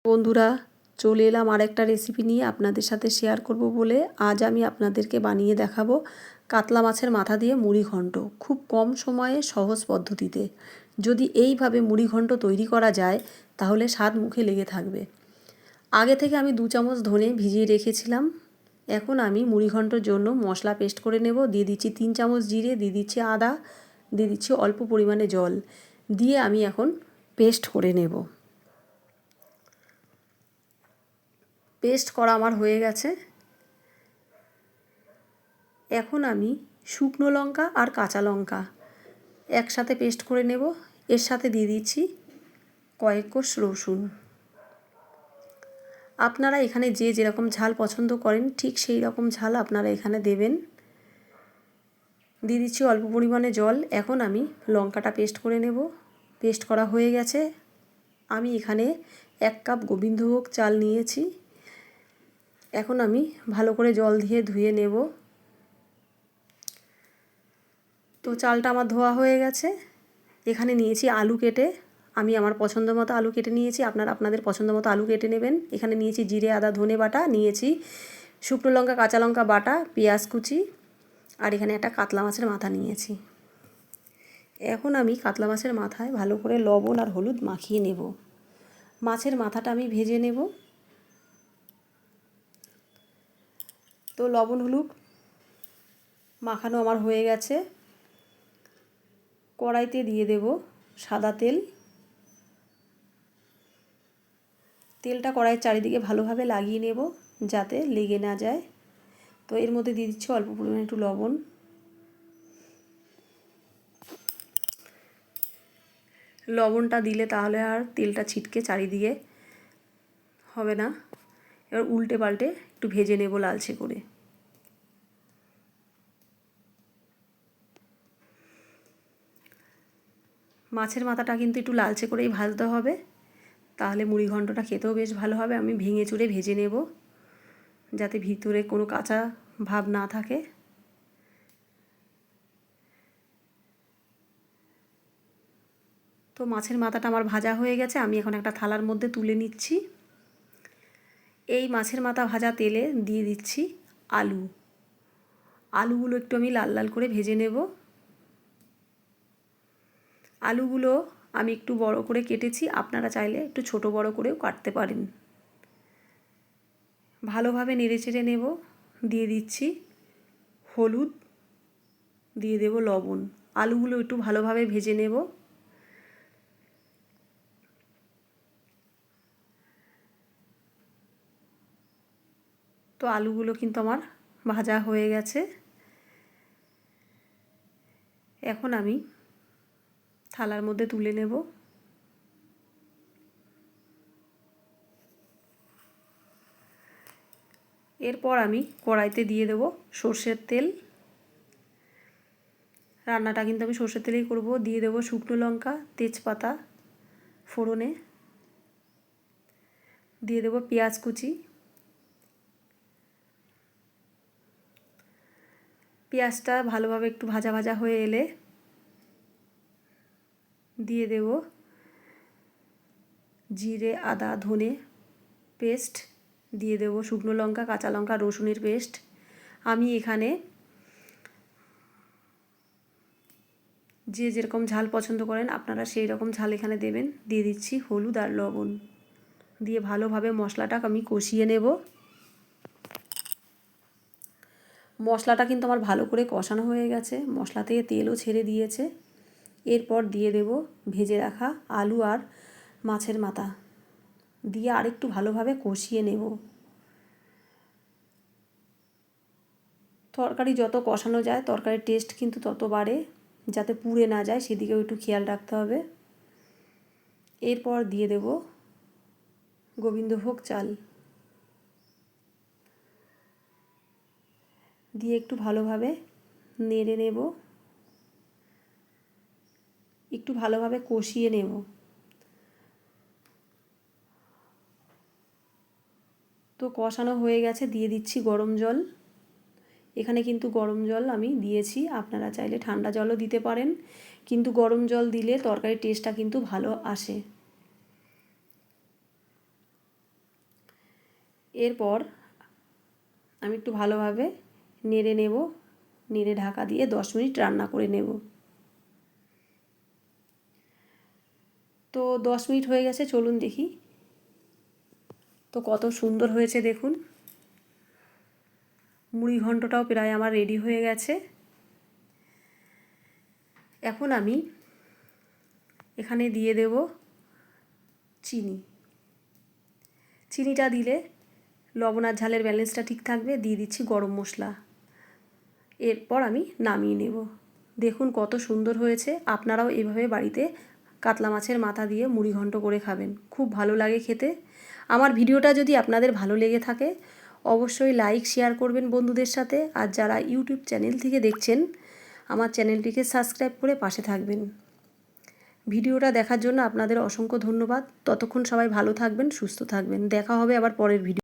বন্ধুরা, চলে এলাম আরেকটা রেসিপি নিয়ে আপনাদের সাথে শেয়ার করব বলে। আজ আমি আপনাদেরকে বানিয়ে দেখাবো কাতলা মাছের মাথা দিয়ে মুড়ি ঘন্ট, খুব কম সময়ে সহজ পদ্ধতিতে। যদি এইভাবে মুড়ি ঘন্ট তৈরি করা যায় তাহলে স্বাদ মুখে লেগে থাকবে। আগে থেকে আমি 2 চামচ ধনে ভিজিয়ে রেখেছিলাম। এখন আমি মুড়ি ঘন্টর জন্য মশলা পেস্ট করে নেব। দিয়ে দিচ্ছি 3 চামচ জিরে, দিয়ে দিচ্ছি আদা, দিয়ে দিচ্ছি অল্প পরিমাণে জল, দিয়ে আমি এখন পেস্ট করে নেব। পেস্ট করা আমার হয়ে গেছে। এখন আমি শুকনো লঙ্কা আর কাঁচা লঙ্কা একসাথে পেস্ট করে নেব। এর সাথে দিয়ে দিচ্ছি কয়েক কোষ রসুন। আপনারা এখানে যে যেরকম ঝাল পছন্দ করেন ঠিক সেই রকম ঝাল আপনারা এখানে দেবেন। দিয়ে দিচ্ছি অল্প পরিমাণে জল। এখন আমি লঙ্কাটা পেস্ট করে নেব। পেস্ট করা হয়ে গেছে। আমি এখানে 1 কাপ গোবিন্দভোগ চাল নিয়েছি। এখন আমি ভালো করে জল দিয়ে ধুয়ে নেব। তো চালটা আমার ধোয়া হয়ে গেছে। এখানে নিয়েছি আলু কেটে, আমি আমার পছন্দ মতো আলু কেটে নিয়েছি, আপনারা আপনাদের পছন্দ মতো আলু কেটে নেবেন। এখানে নিয়েছি জিরে আদা ধনে বাটা, নিয়েছি শুকনো লঙ্কা কাঁচা লঙ্কা বাটা, পেঁয়াজ কুচি, আর এখানে একটা কাতলা মাছের মাথা নিয়েছি। এখন আমি কাতলা মাছের মাথায় ভালো করে লবণ আর হলুদ মাখিয়ে নেব। মাছের মাথাটা আমি ভেজে নেব। তো লবণ হলুদ মাখানো আমার হয়ে গেছে। কড়াইতে দিয়ে দেব সাদা তেল। তেলটা কড়াইয়ের চারিদিকে ভালোভাবে লাগিয়ে নেব যাতে লেগে না যায়। তো এর মধ্যে দিয়ে দিচ্ছি অল্প পরিমাণে একটু লবণ। লবণটা দিলে তাহলে আর তেলটা ছিটকে চারিদিকে হবে না। এবার উল্টে পাল্টে একটু ভেজে নেব লালচে করে। মাছের মাথাটা কিন্তু একটু লালচে করেই ভাজতে হবে, তাহলে মুড়ি ঘন্টটা খেতেও বেশ ভালো হবে। আমি ভেঙে চুরে ভেজে নেব যাতে ভিতরে কোনো কাঁচা ভাব না থাকে। তো মাছের মাথাটা আমার ভাজা হয়ে গেছে। আমি এখন একটা থালার মধ্যে তুলে নিচ্ছি। এই মাছের মাথা ভাজা তেলে দিয়ে দিচ্ছি আলু। আলুগুলো একটু আমি লাল লাল করে ভেজে নেব। আলুগুলো আমি একটু বড় করে কেটেছি, আপনারা চাইলে একটু ছোট বড় করেও কাটতে পারেন। ভালোভাবে নেড়েচেড়ে নেব। দিয়ে দিচ্ছি হলুদ, দিয়ে দেব লবণ। আলুগুলো একটু ভালোভাবে ভেজে নেব। তো আলুগুলো কিন্তু আমার ভাজা হয়ে গেছে। এখন আমি থালার মধ্যে তুলে নেব। এরপর আমি কড়াইতে দিয়ে দেব সর্ষের তেল। রান্নাটা কিন্তু আমি সর্ষের তেলেই করব। দিয়ে দেব শুকনো লঙ্কা তেজপাতা ফোড়নে, দিয়ে দেব পেঁয়াজ কুচি। পেঁয়াজটা ভালোভাবে একটু ভাজা ভাজা হয়ে এলে দিয়ে দেব জিরে আদা ধনে পেস্ট, দিয়ে দেব শুকনো লঙ্কা কাঁচা লঙ্কা রসুনের পেস্ট। আমি এখানে যে যেরকম ঝাল পছন্দ করেন আপনারা সেই রকম ঝাল এখানে দেবেন। দিয়ে দিচ্ছি হলুদ আর লবণ, দিয়ে ভালোভাবে মশলাটা আমি কষিয়ে নেব। মশলাটা কিন্তু আমার ভালো করে কষানো হয়ে গেছে, মশলা থেকে তেলও ছেড়ে দিয়েছে। এরপর দিয়ে দেব ভেজে রাখা আলু আর মাছের মাথা, দিয়ে আরেকটু ভালোভাবে কষিয়ে নেব। তরকারি যত কষানো যায় তরকারির টেস্ট কিন্তু তত বাড়ে, যাতে পুড়ে না যায় সেদিকেও একটু খেয়াল রাখতে হবে। এরপর দিয়ে দেব গোবিন্দভোগ চাল, দিয়ে একটু ভালোভাবে নেড়ে নেব, একটু ভালোভাবে কষিয়ে নেব। তো কষানো হয়ে গেছে, দিয়ে দিচ্ছি গরম জল। এখানে কিন্তু গরম জল আমি দিয়েছি, আপনারা চাইলে ঠান্ডা জলও দিতে পারেন, কিন্তু গরম জল দিলে তরকারির টেস্টটা কিন্তু ভালো আসে। এরপর আমি একটু ভালোভাবে নেড়ে নেব, নেড়ে ঢাকা দিয়ে 10 মিনিট রান্না করে নেব। তো 10 মিনিট হয়ে গেছে, চলুন দেখি। তো কত সুন্দর হয়েছে দেখুন। মুড়ি ঘন্টটাও প্রায় আমার রেডি হয়ে গেছে। এখন আমি এখানে দিয়ে দেব চিনি। চিনিটা দিলে লবণ আর ঝালের ব্যালেন্সটা ঠিক থাকবে। দিয়ে দিচ্ছি গরম মশলা। এরপর আমি নামিয়ে নেব। দেখুন কত সুন্দর হয়েছে। আপনারাও এভাবে বাড়িতে কাতলা মাছের মাথা দিয়ে মুড়ি ঘন্ট করে খাবেন, খুব ভালো লাগে খেতে। আমার ভিডিওটা যদি আপনাদের ভালো লেগে থাকে অবশ্যই লাইক শেয়ার করবেন বন্ধুদের সাথে। আর যারা ইউটিউব চ্যানেল থেকে দেখছেন আমার চ্যানেলটিকে সাবস্ক্রাইব করে পাশে থাকবেন। ভিডিওটা দেখার জন্য আপনাদের অসংখ্য ধন্যবাদ। ততক্ষণ সবাই ভালো থাকবেন, সুস্থ থাকবেন। দেখা হবে আবার পরের ভিডিও।